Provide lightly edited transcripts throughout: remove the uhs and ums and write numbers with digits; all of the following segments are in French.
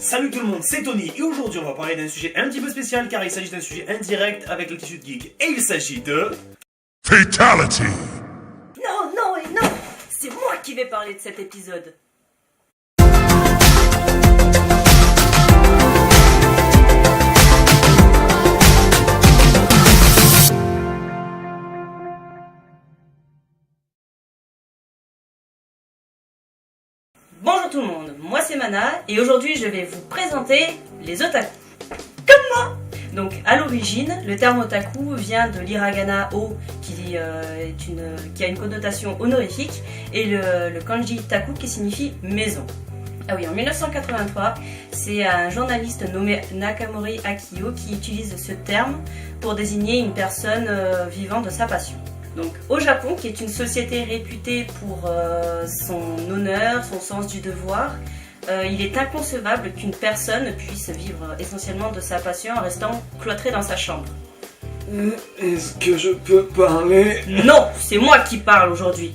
Salut tout le monde, c'est Tony et aujourd'hui on va parler d'un sujet un petit peu spécial car il s'agit d'un sujet indirect avec le tissu de geek et il s'agit de... Fatality. Non, c'est moi qui vais parler de cet épisode. Bonjour tout le monde, moi c'est Mana et aujourd'hui je vais vous présenter les otaku. Comme moi. Donc à l'origine, le terme otaku vient de l'hiragana o qui a une connotation honorifique et le kanji taku qui signifie maison. Ah oui, en 1983, c'est un journaliste nommé Nakamori Akio qui utilise ce terme pour désigner une personne vivant de sa passion. Donc au Japon, qui est une société réputée pour son honneur, son sens du devoir, il est inconcevable qu'une personne puisse vivre essentiellement de sa passion en restant cloîtrée dans sa chambre. Est-ce que je peux parler? Non, c'est moi qui parle aujourd'hui.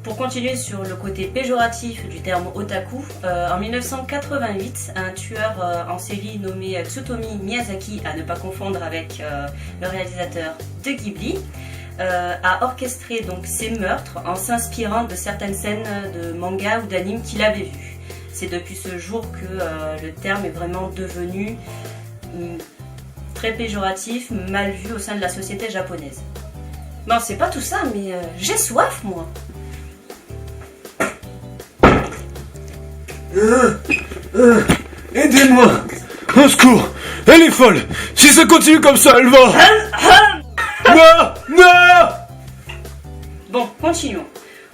Pour continuer sur le côté péjoratif du terme otaku, en 1988, un tueur en série nommé Tsutomi Miyazaki, à ne pas confondre avec le réalisateur de Ghibli, a orchestré donc ces meurtres en s'inspirant de certaines scènes de manga ou d'anime qu'il avait vues. C'est depuis ce jour que le terme est vraiment devenu très péjoratif, mal vu au sein de la société japonaise. Bon, c'est pas tout ça, mais j'ai soif, moi. Aidez-moi! Au secours! Elle est folle! Si ça continue comme ça, elle va... Non! Bon, continuons.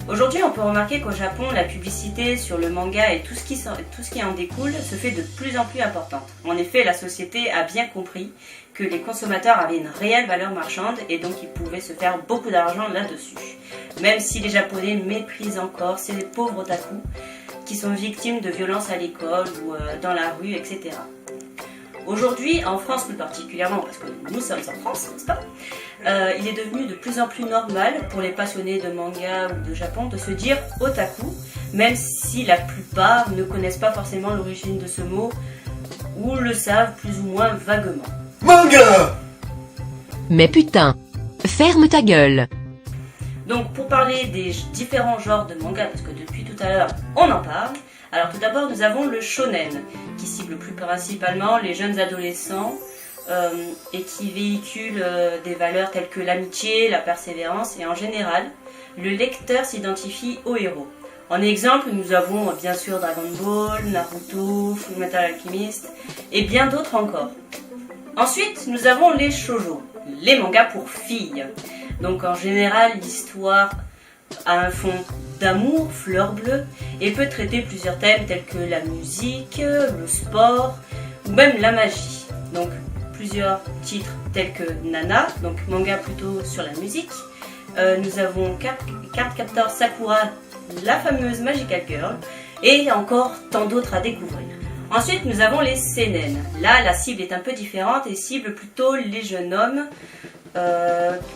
Aujourd'hui, on peut remarquer qu'au Japon, la publicité sur le manga et tout ce qui en découle se fait de plus en plus importante. En effet, la société a bien compris que les consommateurs avaient une réelle valeur marchande et donc ils pouvaient se faire beaucoup d'argent là-dessus. Même si les Japonais méprisent encore ces pauvres otaku qui sont victimes de violences à l'école ou dans la rue, etc. Aujourd'hui, en France plus particulièrement, parce que nous sommes en France, n'est-ce pas, il est devenu de plus en plus normal pour les passionnés de manga ou de Japon de se dire otaku, même si la plupart ne connaissent pas forcément l'origine de ce mot ou le savent plus ou moins vaguement. Manga! Mais putain, ferme ta gueule. Donc pour parler des différents genres de manga, parce que depuis tout à l'heure on en parle, alors tout d'abord nous avons le shonen, qui cible plus principalement les jeunes adolescents et qui véhicule des valeurs telles que l'amitié, la persévérance et en général, le lecteur s'identifie au héros. En exemple, nous avons bien sûr Dragon Ball, Naruto, Fullmetal Alchemist et bien d'autres encore. Ensuite, nous avons les shoujo, les mangas pour filles. Donc en général, l'histoire a un fond d'amour, fleur bleue, et peut traiter plusieurs thèmes tels que la musique, le sport, ou même la magie. Donc plusieurs titres tels que Nana, donc manga plutôt sur la musique. Nous avons Cardcaptor Sakura, la fameuse Magical Girl, et encore tant d'autres à découvrir. Ensuite, nous avons les seinen. Là, la cible est un peu différente et cible plutôt les jeunes hommes,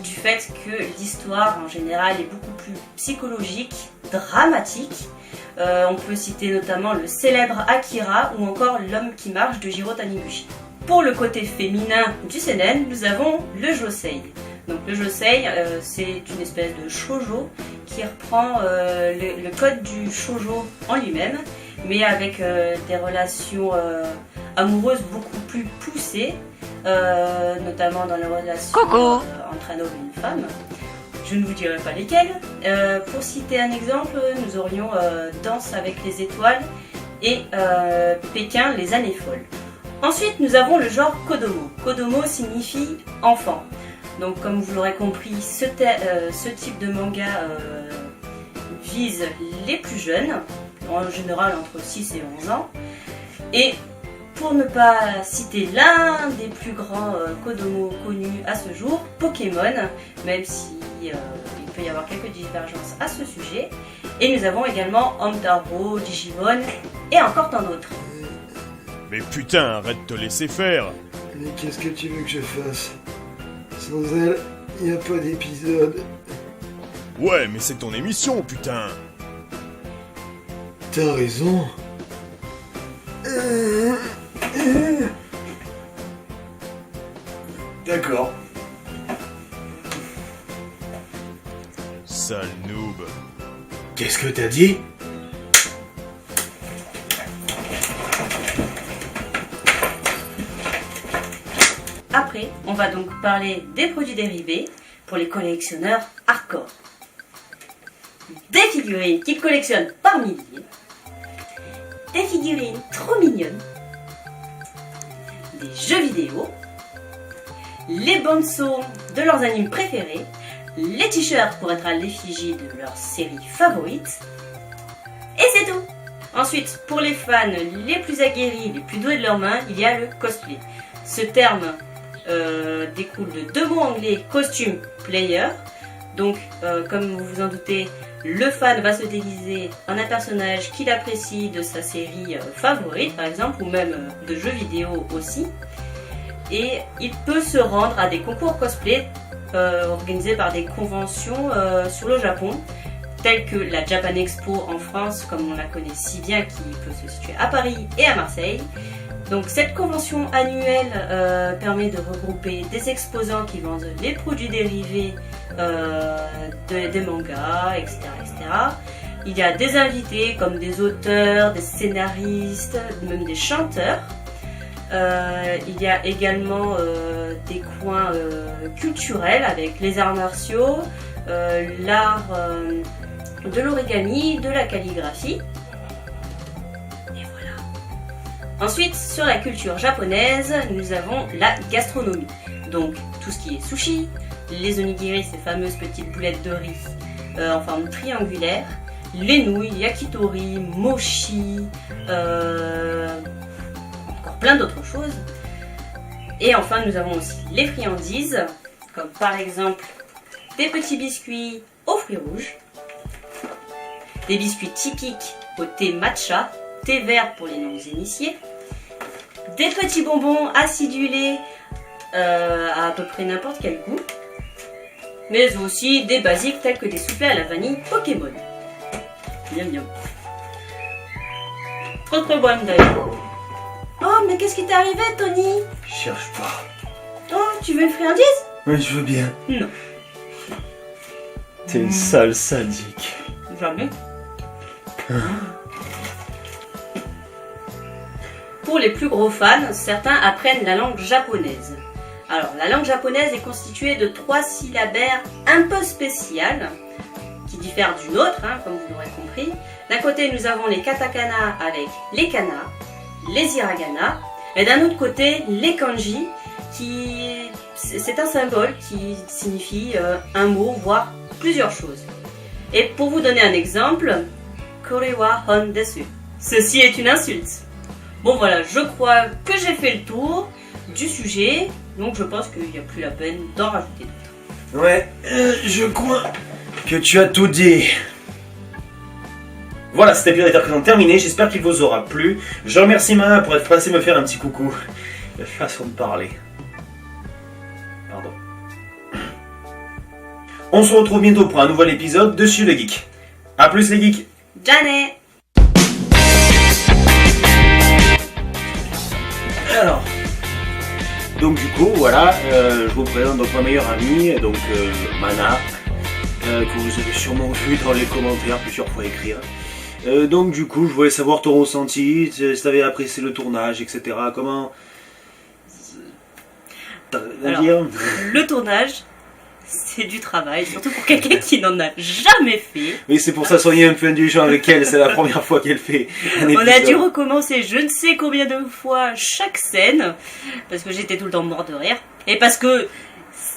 du fait que l'histoire en général est beaucoup plus psychologique, dramatique. On peut citer notamment le célèbre Akira ou encore L'homme qui marche de Jiro Taniguchi. Pour le côté féminin du seinen, nous avons le josei. Donc le josei, c'est une espèce de shoujo qui reprend le code du shoujo en lui-même, mais avec des relations amoureuses beaucoup plus poussées, notamment dans la relation entre un homme et une femme. Je ne vous dirai pas lesquelles. Pour citer un exemple, nous aurions Danse avec les étoiles et Pékin, les années folles. Ensuite, nous avons le genre Kodomo. Kodomo signifie enfant. Donc, comme vous l'aurez compris, ce type de manga vise les plus jeunes, en général entre 6 et 11 ans. Et pour ne pas citer l'un des plus grands Kodomo connus à ce jour, Pokémon, même si il peut y avoir quelques divergences à ce sujet. Et nous avons également Hamtaro, Digimon et encore tant d'autres. Mais putain, arrête de te laisser faire. Mais qu'est-ce que tu veux que je fasse? Sans elle, y a pas d'épisode. Ouais, mais c'est ton émission, putain. T'as raison. D'accord. Sale noob. Qu'est-ce que t'as dit? Après, on va donc parler des produits dérivés pour les collectionneurs hardcore. Des figurines qu'ils collectionnent par milliers, des figurines trop mignonnes, des jeux vidéo, les bandes-son de leurs animes préférés, les t-shirts pour être à l'effigie de leur série favorite, et c'est tout. Ensuite, pour les fans les plus aguerris, les plus doués de leurs mains, il y a le cosplay. Ce terme découle de deux mots anglais, costume, player. Donc, comme vous vous en doutez, le fan va se déguiser en un personnage qu'il apprécie de sa série favorite, par exemple, ou même de jeux vidéo aussi. Et il peut se rendre à des concours cosplay organisés par des conventions sur le Japon, telles que la Japan Expo en France, comme on la connaît si bien, qui peut se situer à Paris et à Marseille. Donc cette convention annuelle permet de regrouper des exposants qui vendent les produits dérivés des mangas, etc., etc. Il y a des invités comme des auteurs, des scénaristes, même des chanteurs. Il y a également des coins culturels avec les arts martiaux, l'art de l'origami, de la calligraphie. Et voilà. Ensuite, sur la culture japonaise, nous avons la gastronomie. Donc tout ce qui est sushi, les onigiri, ces fameuses petites boulettes de riz en forme triangulaire, les nouilles, yakitori, mochi, encore plein d'autres choses. Et enfin, nous avons aussi les friandises, comme par exemple des petits biscuits aux fruits rouges, des biscuits typiques au thé matcha, thé vert pour les non-initiés, des petits bonbons acidulés à peu près n'importe quel goût, mais aussi des basiques tels que des soufflés à la vanille Pokémon. Miam miam. Trop trop bonne d'ailleurs. Oh, mais qu'est-ce qui t'est arrivé, Tony? Cherche pas. Oh, tu veux une friandise? Oui, je veux bien. Non. T'es une sale sadique. Jamais. Pour les plus gros fans, certains apprennent la langue japonaise. Alors, la langue japonaise est constituée de 3 syllabaires un peu spéciales, qui diffèrent d'une autre, comme vous l'aurez compris. D'un côté, nous avons les katakana avec les kana, les hiragana, et d'un autre côté, les kanji, c'est un symbole qui signifie un mot, voire plusieurs choses. Et pour vous donner un exemple, kore wa hon desu. Ceci est une insulte. Bon voilà, je crois que j'ai fait le tour du sujet, donc je pense qu'il n'y a plus la peine d'en rajouter d'autres. Ouais, je crois que tu as tout dit. Voilà, cet épisode est à présent terminé, j'espère qu'il vous aura plu. Je remercie Main pour être passé me faire un petit coucou. La façon de parler. Pardon. On se retrouve bientôt pour un nouvel épisode de Sur le Geek. A plus les geeks. Jane. Alors, donc du coup, voilà, je vous présente donc ma meilleure amie, donc Mana, que vous avez sûrement vu dans les commentaires plusieurs fois écrire. Donc du coup, je voulais savoir ton ressenti, si tu avais apprécié le tournage, etc. Comment... Alors, le tournage, c'est du travail, surtout pour quelqu'un qui n'en a jamais fait. Oui, c'est pour ça, soyez un peu indulgent avec elle, c'est la première fois qu'elle fait un épisode. On a dû recommencer je ne sais combien de fois chaque scène, parce que j'étais tout le temps mort de rire, et parce que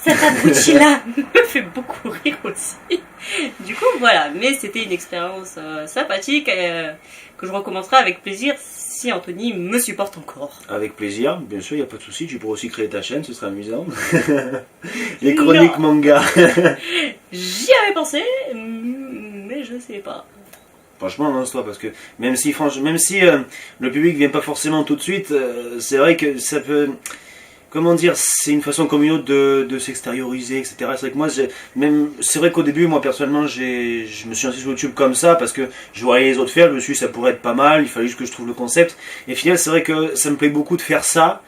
cet abruti-là me fait beaucoup rire aussi. Du coup, voilà, mais c'était une expérience sympathique que je recommencerai avec plaisir si Anthony me supporte encore. Avec plaisir, bien sûr, il n'y a pas de souci, tu pourras aussi créer ta chaîne, ce serait amusant. Les chroniques manga. J'y avais pensé, mais je sais pas. Franchement, lance-toi, parce que même si le public vient pas forcément tout de suite, c'est vrai que ça peut... comment dire, c'est une façon comme une autre de s'extérioriser, etc. C'est vrai que moi, c'est vrai qu'au début, moi personnellement, je me suis lancé sur YouTube comme ça parce que je voyais les autres faire, je me suis dit ça pourrait être pas mal, il fallait juste que je trouve le concept. Et finalement, c'est vrai que ça me plaît beaucoup de faire ça,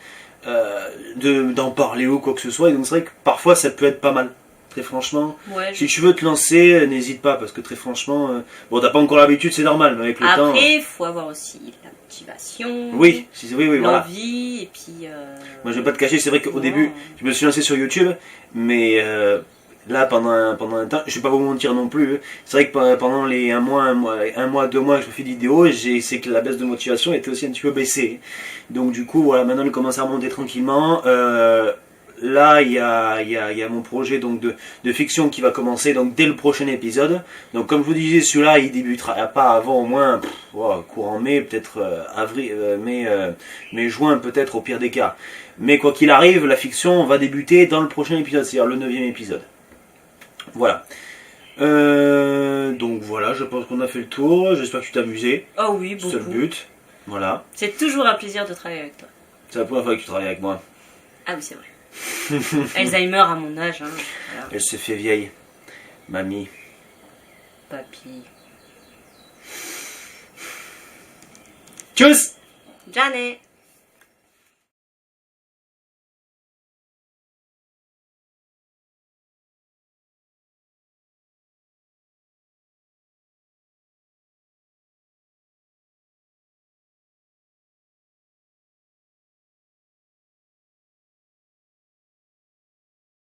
d'en parler ou quoi que ce soit. Et donc c'est vrai que parfois ça peut être pas mal. Très franchement, Ouais, si tu veux te lancer, n'hésite pas parce que très franchement, bon, t'as pas encore l'habitude, c'est normal, mais avec le temps. Après, il faut avoir aussi la motivation. Oui, oui, voilà. L'envie, et puis. Moi, je vais pas te cacher, c'est vrai qu'au non. début, je me suis lancé sur YouTube, mais là, pendant un temps, je vais pas vous mentir non plus. C'est vrai que pendant les un mois, 2 mois que je fais des vidéos, c'est que la baisse de motivation était aussi un petit peu baissée. Donc du coup, voilà, maintenant, elle commence à remonter tranquillement. Là, il y a mon projet donc de fiction qui va commencer donc dès le prochain épisode. Donc comme je vous disais, celui-là, il débutera pas avant au moins courant mai, peut-être avril, mai, juin, peut-être au pire des cas. Mais quoi qu'il arrive, la fiction va débuter dans le prochain épisode, c'est-à-dire le 9e épisode. Voilà. Donc voilà, je pense qu'on a fait le tour. J'espère que tu t'es amusé. Oh oui, beaucoup. C'est le but. Voilà. C'est toujours un plaisir de travailler avec toi. C'est la première fois que tu travailles avec moi. Ah oui, c'est vrai. Alzheimer à mon âge, hein. Voilà. Elle s'est fait vieille. Mamie. Papy. Tchuss! Janet.